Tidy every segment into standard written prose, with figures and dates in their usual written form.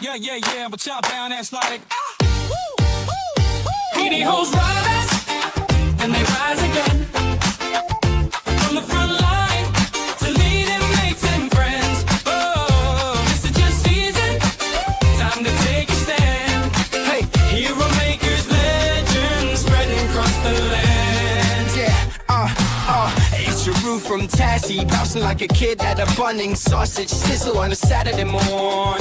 Yeah, but y'all down that's like PD hoes rise, and they rise again. From the front line to leading mates and friends. Oh, this is your season, time to take a stand. Hey, hero makers, legends spreading across the land. It's your roof from Tassie, bouncing like a kid at a Bunning sausage sizzle on a Saturday morn.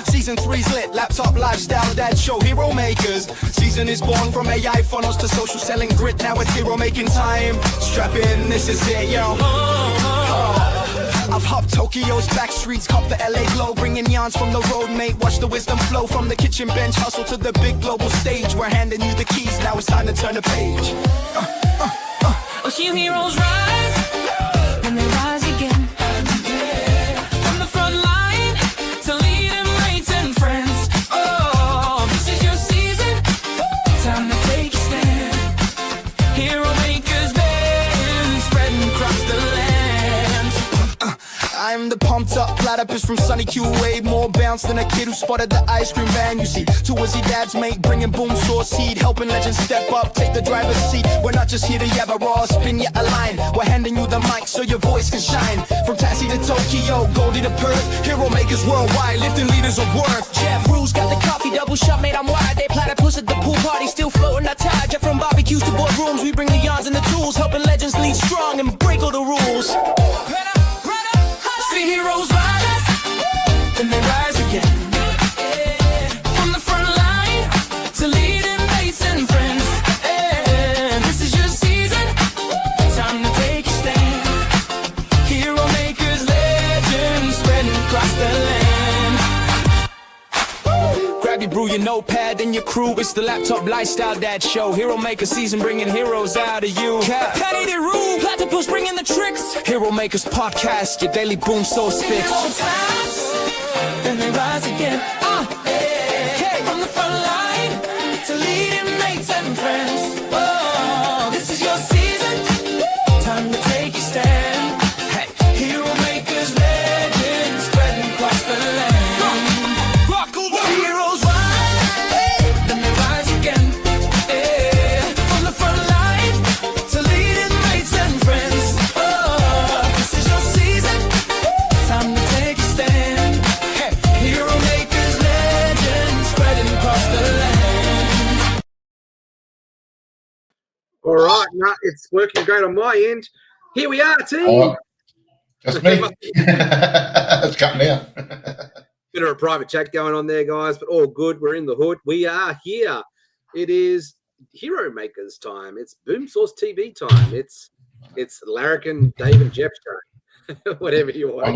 Season 3's lit, laptop lifestyle dad show, hero makers. Season is born from AI funnels to social selling grit. Now it's hero making time. Strap in, this is it, yo. I've hopped Tokyo's back streets, cop the LA glow, bringing yarns from the road, mate. Watch the wisdom flow from the kitchen bench, hustle to the big global stage. We're handing you the keys, now it's time to turn the page. Oh, you heroes rise, and they rise again. From the front line to leading mates and friends. Oh, this is your season, time to take a stand. Hero makers, legends spreading across the land. I'm the pumped up platypus from Sunny Q, way more bounce than a kid who spotted the ice cream van. You see, two was your dad's mate, bringing boom source seed, helping legends step up, take the driver's seat. We're not just here to yabba raw, spin you a line. We're handing you the mic so your voice can shine. From Tassie to Tokyo, Goldie to Perth, hero makers worldwide, lifting leaders of worth. Jeff Rules got the coffee double shot, mate, I'm wide. They platypus at the pool party, still floating our tide. Jeff from barbecues to boardrooms, we bring the yarns and the tools, helping legends lead strong and break all the rules. See heroes rise, and they rise again. From the front line to leading mates and friends. And this is your season, time to take a stand. Hero makers, legends spreading across the land. Grab your brew, your notepad, and your crew. It's the laptop lifestyle dad show. Hero maker season, bringing heroes out of you. Patty the rule, platypus bringing the tricks. Hero makers podcast, your daily boom source fix. Heroes rise, and they rise again. From the front line to leading mates and friends. Oh, this is your season, time to take a stand. Hey, hero makers, legends spreading across the land. Heroes rise, then they rise again. From the front line to leading mates and friends. Oh, this is your season, time to take a stand. Hey, hero makers, legends spreading across the land. All right, no, it's working great on my end. Here we are, team. Oh, just me. It's cut now. Bit of a private chat going on there, guys, but all good. We're in the hood. We are here. It is Hero Makers time. It's Boom Source TV time. It's Larrikin, Dave, and Jeff show. Whatever you want.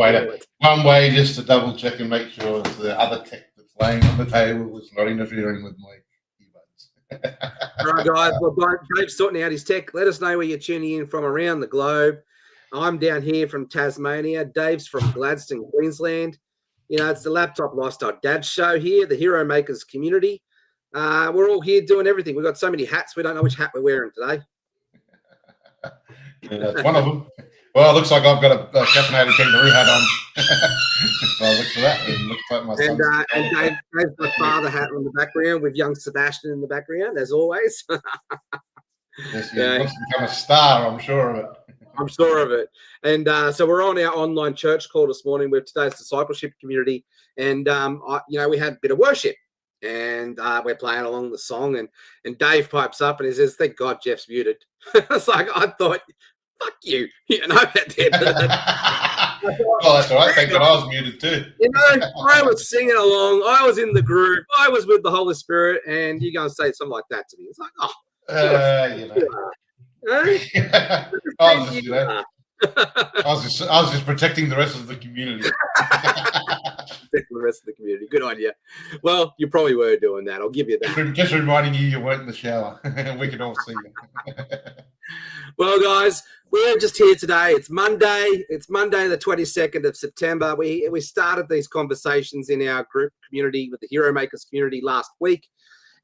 One way just to double check and make sure the other tech that's laying on the table is not interfering with my earbuds. All right, guys. Well, Dave's sorting out his tech. Let us know where you're tuning in from around the globe. I'm down here from Tasmania. Dave's from Gladstone, Queensland. You know, it's the Laptop Lifestyle Dad Show here, the Hero Makers community. We're all here doing everything. We've got so many hats, we don't know which hat we're wearing today. Yeah, that's one of them. Well, it looks like I've got a caffeinated kangaroo hat on. So I look for that. It looks like my son's and Dave's my father hat in the background with young Sebastian in the background, as always. Yes, he wants to become a star, I'm sure of it. I'm sure of it. And so we're on our online church call this morning with today's discipleship community. And, we had a bit of worship. And we're playing along the song. And Dave pipes up and he says, thank God Jeff's muted. It's like, I thought, fuck you. You know, at the end of that. Oh, that's all right. Thank God I was muted too. You know, I was singing along. I was in the groove. I was with the Holy Spirit. And you're going to say something like that to me. It's like, I was just protecting the rest of the community. The rest of the community. Good on you. Well, you probably were doing that. I'll give you that. Just reminding you weren't in the shower. We can all see you. Well, guys, we're just here today. It's Monday. It's Monday, the 22nd of September. We started these conversations in our group community with the Hero Makers community last week,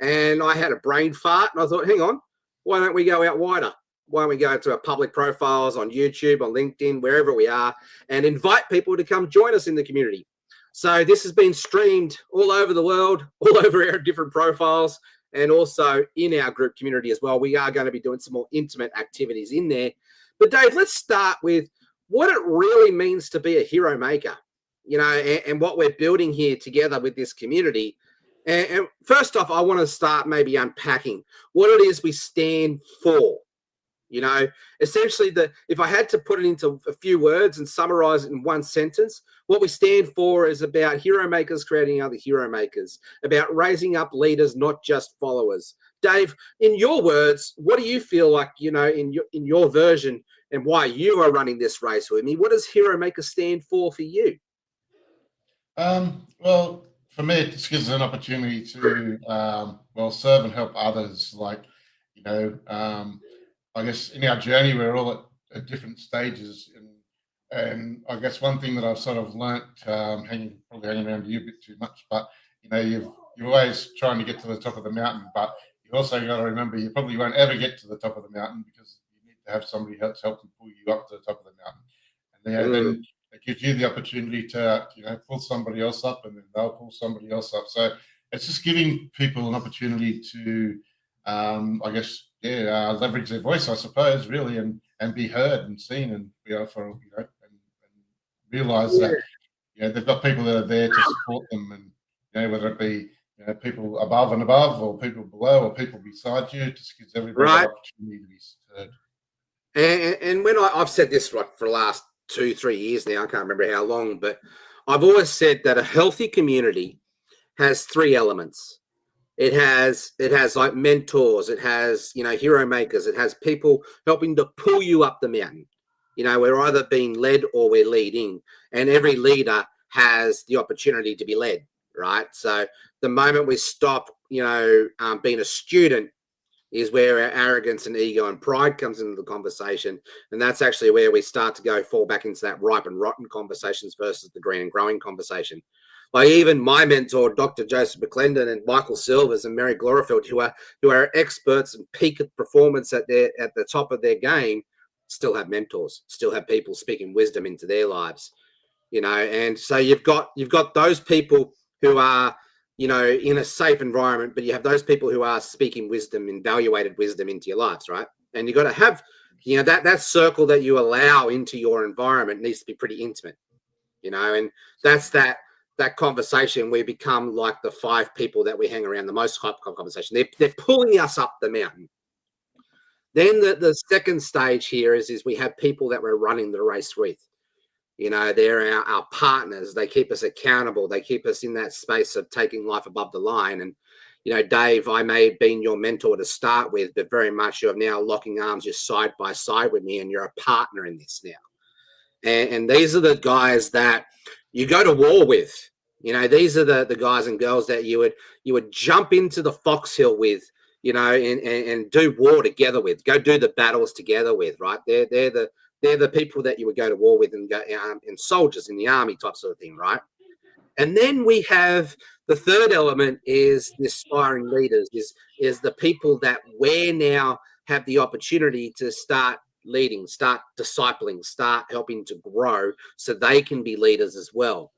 and I had a brain fart, and I thought, hang on, why don't we go out wider? Why don't we go to our public profiles on YouTube, on LinkedIn, wherever we are, and invite people to come join us in the community? So this has been streamed all over the world, all over our different profiles, and also in our group community as well. We are going to be doing some more intimate activities in there. But Dave, let's start with what it really means to be a hero maker, and what we're building here together with this community. And first off, I want to start maybe unpacking what it is we stand for. Essentially, if I had to put it into a few words and summarize it in one sentence, what we stand for is about hero makers creating other hero makers, about raising up leaders, not just followers. Dave, in your words, what do you feel like, in your version, and why you are running this race with me? What does hero maker stand for you? Well, for me, it just gives us an opportunity to, serve and help others. I guess in our journey, we're all at different stages. And I guess one thing that I've sort of learnt, hanging around you a bit too much, but, you're always trying to get to the top of the mountain, but you also got to remember you probably won't ever get to the top of the mountain because you need to have somebody else help you pull you up to the top of the mountain. And then it gives you the opportunity to, pull somebody else up, and then they'll pull somebody else up. So it's just giving people an opportunity to, leverage their voice, I suppose, really, and be heard and seen, and and realize that they've got people that are there to support them, and whether it be people above and above, or people below, or people beside you, it just gives everybody an opportunity to be heard. And when I've said this for the last 2-3 years now, I can't remember how long, but I've always said that a healthy community has 3 elements. It has like mentors, it has hero makers, it has people helping to pull you up the mountain. We're either being led or we're leading, and every leader has the opportunity to be led, right? So the moment we stop being a student is where our arrogance and ego and pride comes into the conversation. And that's actually where we start to fall back into that ripe and rotten conversations versus the green and growing conversation. Like even my mentor, Dr. Joseph McClendon and Michael Silvers and Mary Glorifield, who are experts and peak of performance at the top of their game, still have mentors, still have people speaking wisdom into their lives, and so you've got those people who are, in a safe environment, but you have those people who are speaking wisdom, evaluated wisdom into your lives, right? And you've got to have, that circle that you allow into your environment needs to be pretty intimate, and that's that conversation. We become like the 5 people that we hang around the most type of conversation. They're pulling us up the mountain. Then the second stage here is we have people that we're running the race with. They're our partners. They keep us accountable. They keep us in that space of taking life above the line. And, Dave, I may have been your mentor to start with, but very much you're now locking arms, you're side by side with me, and you're a partner in this now. And these are the guys that you go to war with. These are the guys and girls that you would jump into the foxhill with, and do war together with, go do the battles together with, right? They're the people that you would go to war with and go in soldiers in the army type sort of thing, right? And then we have the third element is the aspiring leaders, is the people that we now have the opportunity to start leading, start discipling, start helping to grow so they can be leaders as well,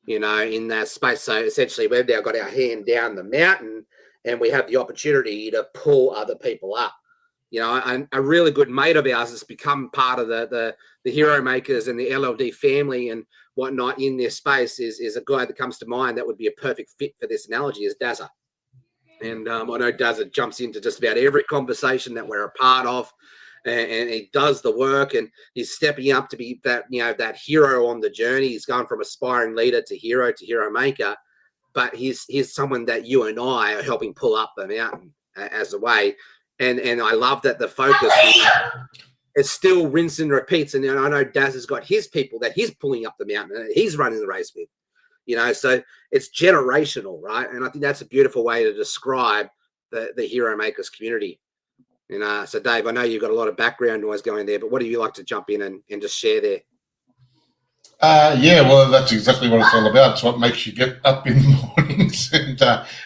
in that space. So essentially we've now got our hand down the mountain and we have the opportunity to pull other people up. A really good mate of ours has become part of the hero makers and the LLD family and whatnot in this space is a guy that comes to mind that would be a perfect fit for this analogy is Dazza. And I know Dazza jumps into just about every conversation that we're a part of, and he does the work, and he's stepping up to be that hero on the journey. He's gone from aspiring leader to hero maker, but he's someone that you and I are helping pull up the mountain as a way. And I love that the focus is still rinse and repeats. And I know Daz has got his people that he's pulling up the mountain and he's running the race with, so it's generational, right? And I think that's a beautiful way to describe the hero makers community. And so Dave, I know you've got a lot of background noise going there, but what do you like to jump in and just share there? Well, that's exactly what it's all about. It's what makes you get up in the mornings. And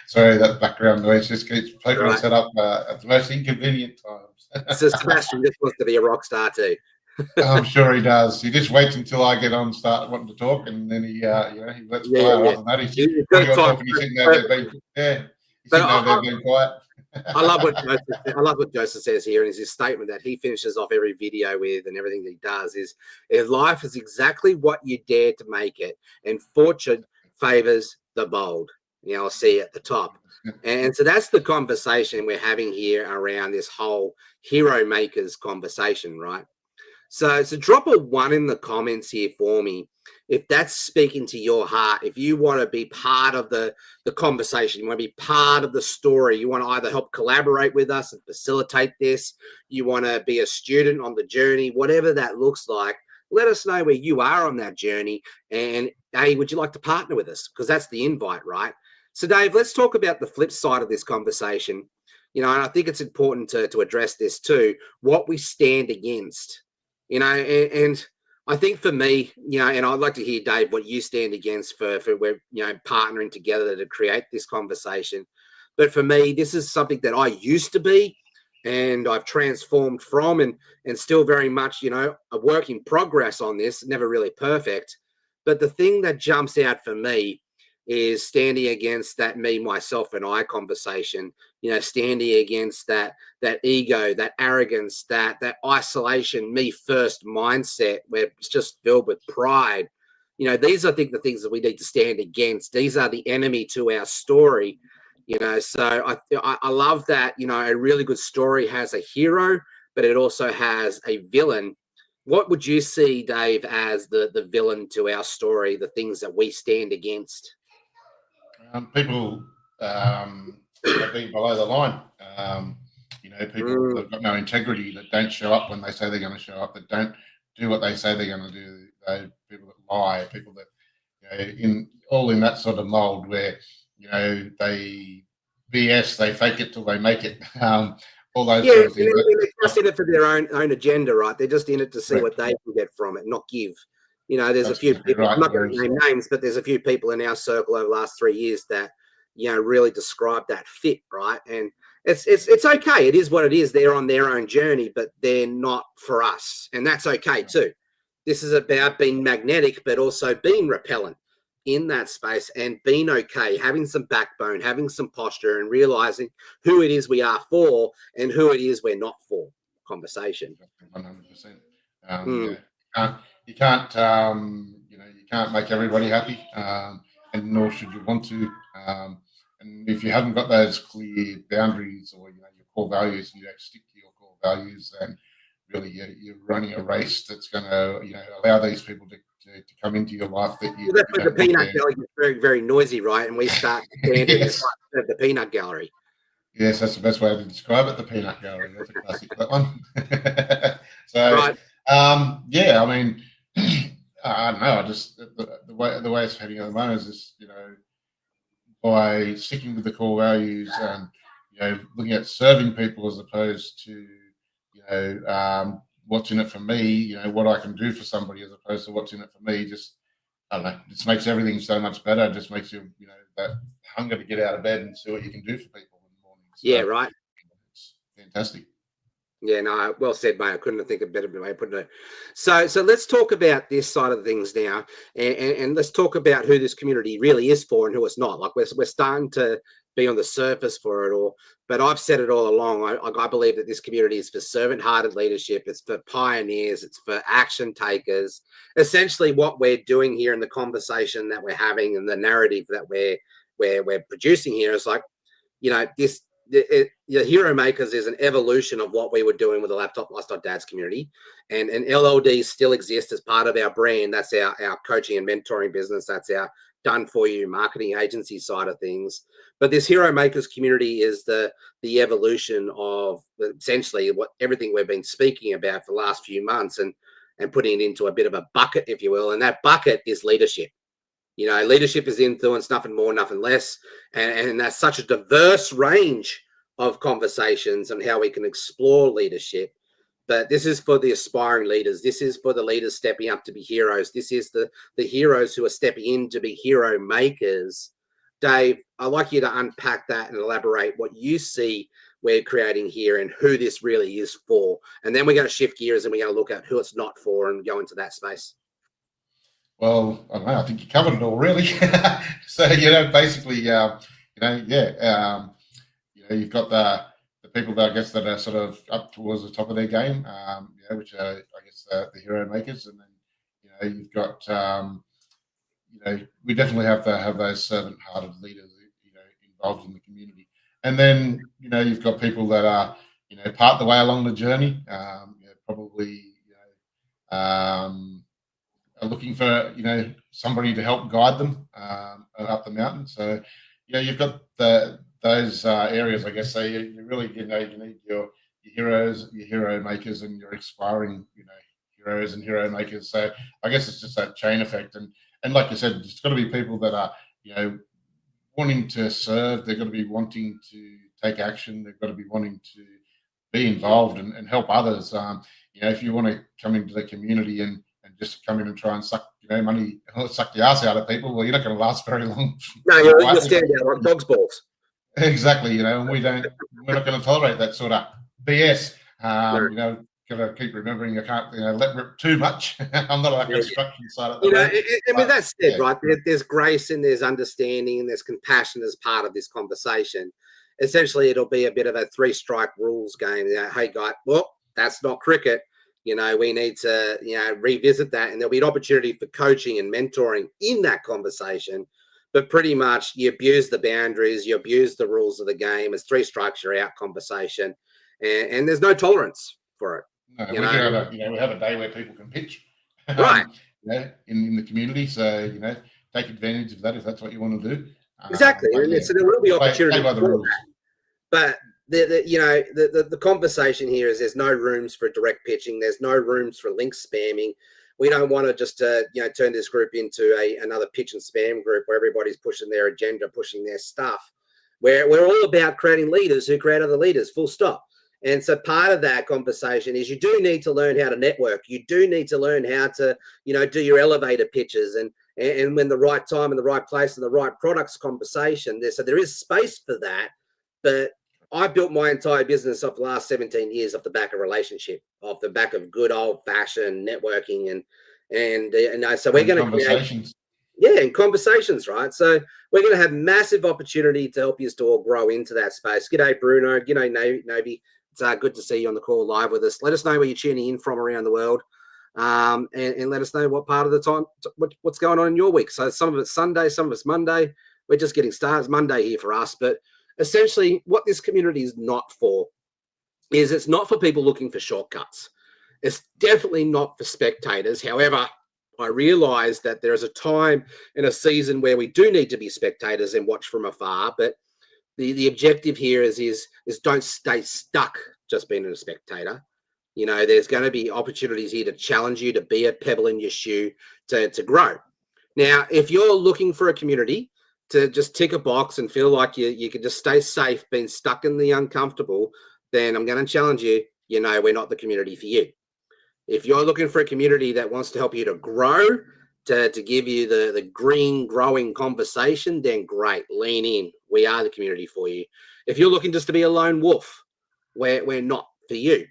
sorry, that background noise just keeps people set up at the most inconvenient times. So Sebastian just wants to be a rock star too. I'm sure he does. He just waits until I get on, start wanting to talk, and then he he lets Yeah, fire. yeah. Other than that, he's You've while got you're time talking, he's sitting for over there being he's but sitting over there being quiet. I love what Joseph says here, and is his statement that he finishes off every video with, and everything that he does is life is exactly what you dare to make it, and fortune favors the bold. I'll see at the top, and so that's the conversation we're having here around this whole hero makers conversation, right? So drop a one in the comments here for me if that's speaking to your heart. If you want to be part of the conversation, you want to be part of the story, you want to either help collaborate with us and facilitate this, you want to be a student on the journey, whatever that looks like, let us know where you are on that journey. And hey, would you like to partner with us? Because that's the invite, right? So Dave, let's talk about the flip side of this conversation. And I think it's important to address this too, what we stand against. And I think for me, and I'd like to hear, Dave, what you stand against for we're, partnering together to create this conversation. But for me, this is something that I used to be, and I've transformed from, and still very much, a work in progress on this, never really perfect. But the thing that jumps out for me is standing against that me, myself, and I conversation, standing against that ego, that arrogance, that isolation, me first mindset where it's just filled with pride. These are, I think, the things that we need to stand against. These are the enemy to our story. So I love that, a really good story has a hero, but it also has a villain. What would you see, Dave, as the villain to our story, the things that we stand against? People being below the line. People that've got no integrity, that don't show up when they say they're going to show up, that don't do what they say they're going to do. People that lie, people that in that sort of mold where they BS, they fake it till they make it. All those Yeah, sort of things. they're just in it for their own agenda, right? They're just in it to see Right. what they can get from it, not give. There's a That's few exactly people, I'm right. not going to name names, but there's a few people in our circle over the last 3 years that, really describe that fit, right? And it's okay. It is what it is. They're on their own journey, but they're not for us. And that's okay too. This is about being magnetic, but also being repellent in that space and being okay, having some backbone, having some posture, and realizing who it is we are for and who it is we're not for. Conversation. 100%. Mm. You can't you can't make everybody happy, and nor should you want to. And if you haven't got those clear boundaries or your core values, and you don't stick to your core values, then really you're running a race that's going to allow these people to come into your life that you, Well, that's you where the don't want peanut there. gallery gets very, very noisy, right? And we start standing Yes. at the peanut gallery. Yes, that's the best way to describe it. The peanut gallery. That's a classic, that one. So, Right. yeah, I mean, I don't know. I just the way it's heading at the moment is just by sticking with the core values and looking at serving people as opposed to what's in it for me. What I can do for somebody as opposed to what's in it for me. Just I don't know. It just makes everything so much better. It just makes you that hunger to get out of bed and see what you can do for people in the morning. So, Yeah, right. it's fantastic. Yeah, no, well said, mate. I couldn't think of a better way of putting it. So let's talk about this side of things now, and let's talk about who this community really is for and who it's not. Like we're starting to be on the surface for it all, but I've said it all along. I believe that this community is for servant-hearted leadership. It's for pioneers. It's for action takers. Essentially, what we're doing here in the conversation that we're having and the narrative that we're producing here is like, this. The Hero Makers is an evolution of what we were doing with the Laptop Lifestyle Dads community, and LLD still exists as part of our brand. That's our coaching and mentoring business. That's our done for you marketing agency side of things. But this Hero Makers community is the evolution of essentially everything we've been speaking about for the last few months, and putting it into a bit of a bucket, if you will. And that bucket is leadership. Leadership is influence, nothing more, nothing less. And that's such a diverse range of conversations on how we can explore leadership. But this is for the aspiring leaders. This is for the leaders stepping up to be heroes. This is the heroes who are stepping in to be hero makers. Dave, I'd like you to unpack that and elaborate what you see we're creating here and who this really is for. And then we're going to shift gears and we're going to look at who it's not for and go into that space. Well, I don't know. I think you covered it all, really. So, basically, you've got the people that I guess that are sort of up towards the top of their game, which are, I guess, the hero makers, and then, you've got, we definitely have to have those servant-hearted leaders, involved in the community, and then, you've got people that are, part the way along the journey, probably, are looking for somebody to help guide them up the mountain. So you've got those areas, I guess. So you really you need your heroes, your hero makers, and your aspiring heroes and hero makers. So I guess it's just that chain effect, and like you said, it's got to be people that are wanting to serve. They've got to be wanting to take action. They've got to be wanting to be involved and help others. If you want to come into the community and just come in and try and suck, money, suck the ass out of people, well, you're not going to last very long. No, you'll stand out like dog's balls. Exactly, and we're not going to tolerate that sort of BS. Got to keep remembering you can't, let rip too much. I'm not on the construction side of the way. And with that said, right, there's grace and there's understanding and there's compassion as part of this conversation. Essentially, it'll be a bit of a 3-strike rules game. Hey, guy, well, that's not cricket. We need to, revisit that, and there'll be an opportunity for coaching and mentoring in that conversation. But pretty much, you abuse the boundaries, you abuse the rules of the game. It's 3 strikes, you're out conversation, and there's no tolerance for it. No, we have a day where people can pitch, right? In the community, so take advantage of that if that's what you want to do. Exactly, and so there will be opportunity for that. But the conversation here is there's no rooms for direct pitching. There's no rooms for link spamming. We don't want to just turn this group into another pitch and spam group where everybody's pushing their agenda, pushing their stuff. We're all about creating leaders who create other leaders, full stop. And so part of that conversation is you do need to learn how to network. You do need to learn how to, do your elevator pitches and when the right time and the right place and the right products conversation. So there is space for that. But I built my entire business off the last 17 years off the back of relationship, off the back of good old fashioned networking and so we're going to create and conversations, right? So we're going to have massive opportunity to help you all grow into that space. G'day, Bruno. G'day, Navy. It's good to see you on the call live with us. Let us know where you're tuning in from around the world, and let us know what part of the time, what's going on in your week. So some of it's Sunday, some of it's Monday. We're just getting started. It's Monday here for us, but essentially what this community is not for is it's not for people looking for shortcuts. It's definitely not for spectators. However, I realize that there is a time in a season where we do need to be spectators and watch from afar, but the objective here is don't stay stuck just being a spectator. There's going to be opportunities here to challenge you, to be a pebble in your shoe, to grow. Now, if you're looking for a community to just tick a box and feel like you can just stay safe being stuck in the uncomfortable, then I'm going to challenge you, we're not the community for you. If you're looking for a community that wants to help you to grow, to give you the green growing conversation, then great, lean in. We are the community for you. If you're looking just to be a lone wolf, we're not for you.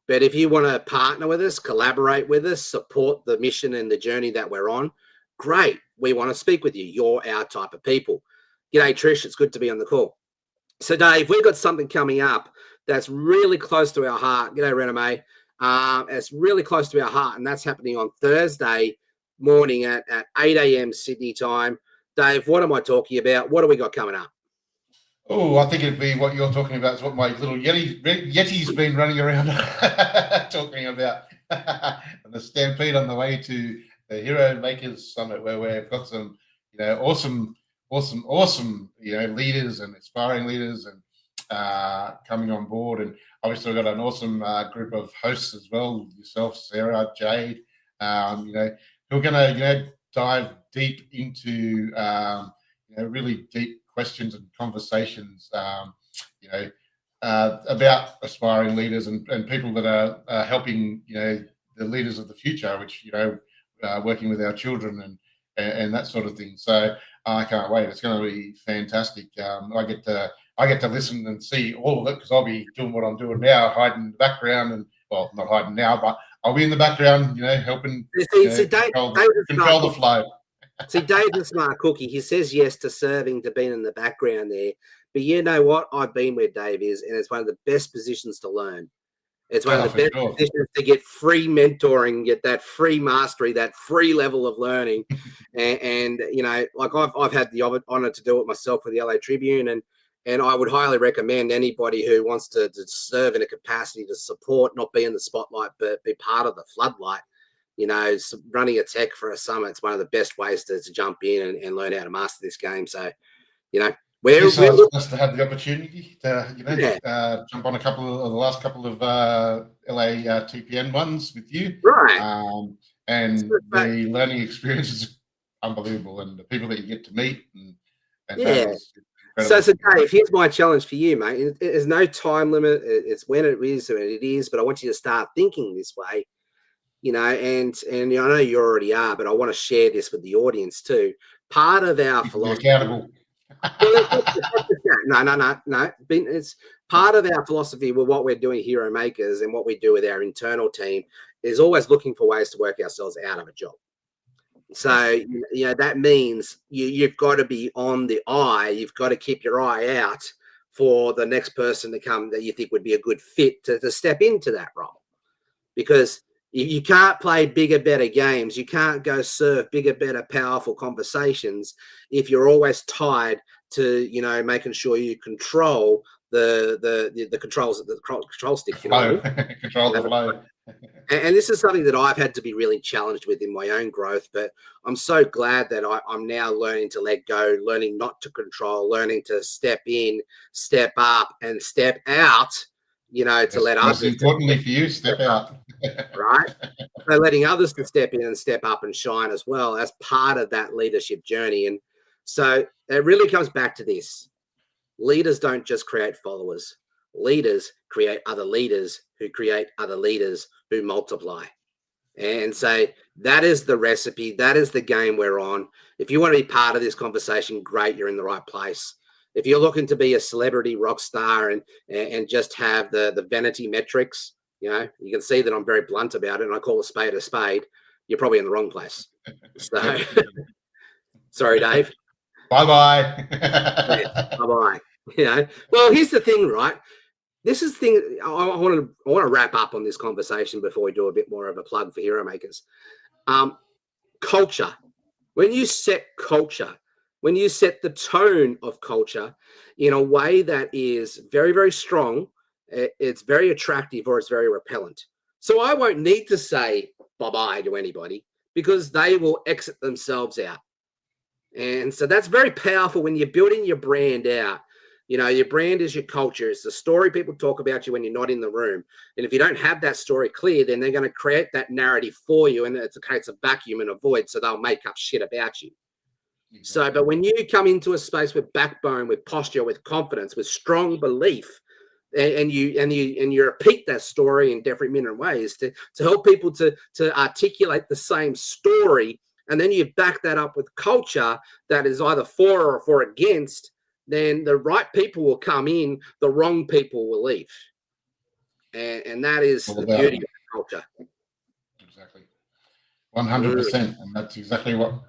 But if you want to partner with us, collaborate with us, support the mission and the journey that we're on, great. We want to speak with you. You're our type of people. G'day, Trish. It's good to be on the call. So, Dave, we've got something coming up that's really close to our heart. G'day, Rename. It's really close to our heart, and that's happening on Thursday morning at 8 a.m. Sydney time. Dave, what am I talking about? What do we got coming up? Oh, I think it'd be what you're talking about. It's what my little Yeti's been running around talking about. And the stampede on the way to the Hero Makers Summit, where we've got some, awesome, leaders and aspiring leaders and coming on board. And obviously we've got an awesome group of hosts as well, yourself, Sarah, Jade, who are going to, dive deep into, really deep questions and conversations, about aspiring leaders and people that are helping, the leaders of the future, which, working with our children and that sort of thing. So I can't wait. It's going to be fantastic. I get to I get to listen and see all of it because I'll be doing what I'm doing now, hiding in the background, and well, not hiding now, but I'll be in the background, helping control the flow. See, Dave's a smart cookie. He says yes to serving, to being in the background there. But you know what? I've been where Dave is, and it's one of the best positions to learn. It's one of the best positions to get free mentoring, get that free mastery, that free level of learning. and like I've had the honor to do it myself with the LA Tribune, and I would highly recommend anybody who wants to serve in a capacity to support, not be in the spotlight, but be part of the floodlight. Running a tech for a summit, it's one of the best ways to jump in and learn how to master this game. So, we're blessed to have the opportunity to, jump on the last couple of LA TPN ones with you. Right. And the learning experience is unbelievable, and the people that you get to meet. And yeah. So Dave, here's my challenge for you, mate. There's no time limit. It's when it is, and it is. But I want you to start thinking this way. And I know you already are, but I want to share this with the audience too. Part of our philosophy. Accountable. No. It's part of our philosophy with what we're doing Hero Makers and what we do with our internal team is always looking for ways to work ourselves out of a job. So, that means you've got to be on the eye. You've got to keep your eye out for the next person to come that you think would be a good fit to step into that role. Because you can't play bigger, better games. You can't go serve bigger, better, powerful conversations if you're always tied to, making sure you control the controls of the control stick. Control the flow. And this is something that I've had to be really challenged with in my own growth. But I'm so glad that I'm now learning to let go, learning not to control, learning to step in, step up, and step out. To let others. Most importantly for you, step out. Right? So letting others to step in and step up and shine as well as part of that leadership journey. And so it really comes back to this. Leaders don't just create followers. Leaders create other leaders who create other leaders who multiply. And so that is the recipe. That is the game we're on. If you want to be part of this conversation, great, you're in the right place. If you're looking to be a celebrity rock star and just have the vanity metrics, you can see that I'm very blunt about it and I call a spade, you're probably in the wrong place. So, sorry, Dave. Bye-bye. Bye-bye. Well, here's the thing, right? This is the thing. I want to wrap up on this conversation before we do a bit more of a plug for Hero Makers. Culture. When you set culture, when you set the tone of culture in a way that is very, very strong, it's very attractive or it's very repellent. So I won't need to say bye-bye to anybody because they will exit themselves out. And so that's very powerful when you're building your brand out. Your brand is your culture. It's the story people talk about you when you're not in the room. And if you don't have that story clear, then they're going to create that narrative for you. And it creates a vacuum and a void. So they'll make up shit about you. So, but when you come into a space with backbone, with posture, with confidence, with strong belief, and you repeat that story in different ways to help people to articulate the same story, and then you back that up with culture that is either for or against, then the right people will come in, the wrong people will leave, and that is the beauty of culture. Exactly, 100%, and that's exactly what.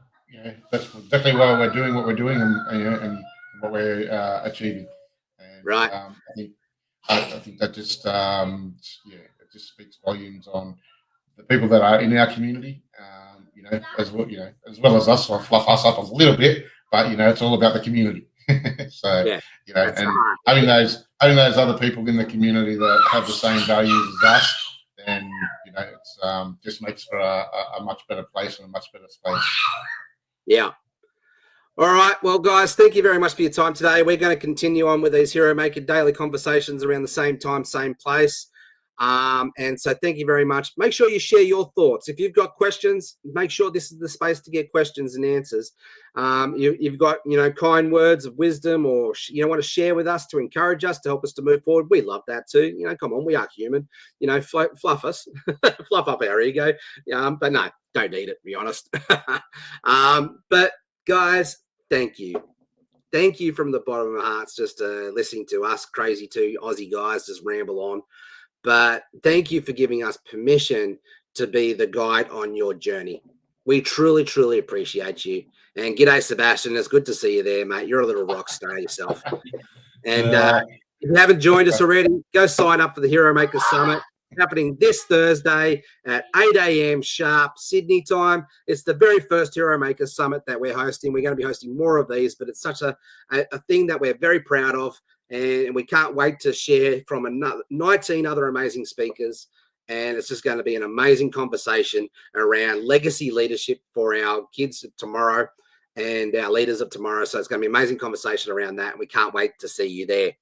That's exactly why we're doing what we're doing and what we're achieving. And, right. I think that just it just speaks volumes on the people that are in our community. As well as us. I fluff us up a little bit, but it's all about the community. So and having those other people in the community that have the same values as us, then it's just makes for a much better place and a much better space. Yeah. All right. Well, guys, thank you very much for your time today. We're going to continue on with these Hero Maker daily conversations around the same time, same place. And so thank you very much. Make sure you share your thoughts. If you've got questions, make sure this is the space to get questions and answers. You've got, kind words of wisdom or, want to share with us to encourage us, to help us to move forward. We love that too. Come on, we are human, fluff us, fluff up our ego. But no, don't need it, to be honest. But guys, thank you. thank you from the bottom of our hearts just listening to us crazy two Aussie guys just ramble on. But thank you for giving us permission to be the guide on your journey. We truly, truly appreciate you. And g'day, Sebastian. It's good to see you there, mate. You're a little rock star yourself. And if you haven't joined us already, go sign up for the Hero Maker Summit happening this Thursday at 8 a.m. sharp Sydney time. It's the very first Hero Maker Summit that we're hosting. We're going to be hosting more of these, but it's such a thing that we're very proud of. And we can't wait to share from 19 other amazing speakers. And it's just going to be an amazing conversation around legacy leadership for our kids of tomorrow and our leaders of tomorrow. So it's going to be an amazing conversation around that. And we can't wait to see you there.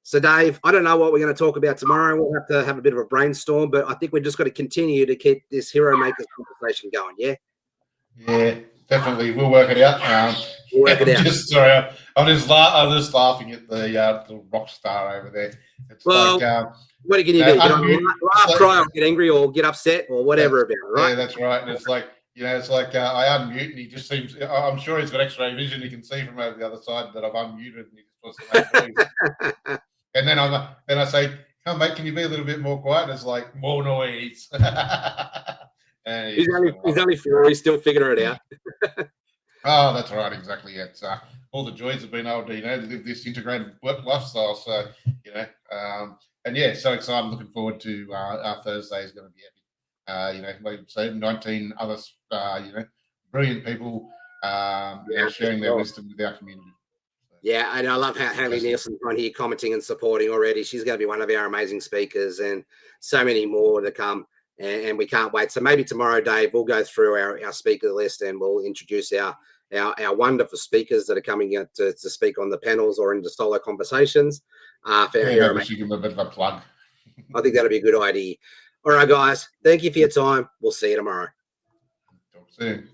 So, Dave, I don't know what we're going to talk about tomorrow. We'll have to have a bit of a brainstorm, but I think we're just got to continue to keep this Hero Makers conversation going, yeah? Yeah, definitely. We'll work it out. We'll work it out. Sorry, I'm just laughing at the rock star over there. It's well, like, what can you do? Laugh, cry, or get angry, or get upset, or whatever about it, right? Yeah, that's right. And it's like, it's like I unmute, and he just seems. I'm sure he's got X-ray vision. He can see from over the other side that I've unmuted, and he just wants to make noise. And then I say, "Come, mate, can you be a little bit more quiet?" And it's like more noise. He's only 4. He's still figuring it out. Oh, that's right, exactly. It's all the joys of being able to live this integrated work lifestyle. So and yeah, so excited. Looking forward to our Thursday is going to be epic. Like you say, 19 other brilliant people sharing their wisdom with our community. Yeah, and I love how Haley Nielsen's on here commenting and supporting already. She's going to be one of our amazing speakers, and so many more to come. And we can't wait. So maybe tomorrow, Dave, we'll go through our speaker list and we'll introduce our wonderful speakers that are coming out to speak on the panels or in the solo conversations. We should give them a bit of a plug. I think that'll be a good idea. All right, guys. Thank you for your time. We'll see you tomorrow. Talk soon.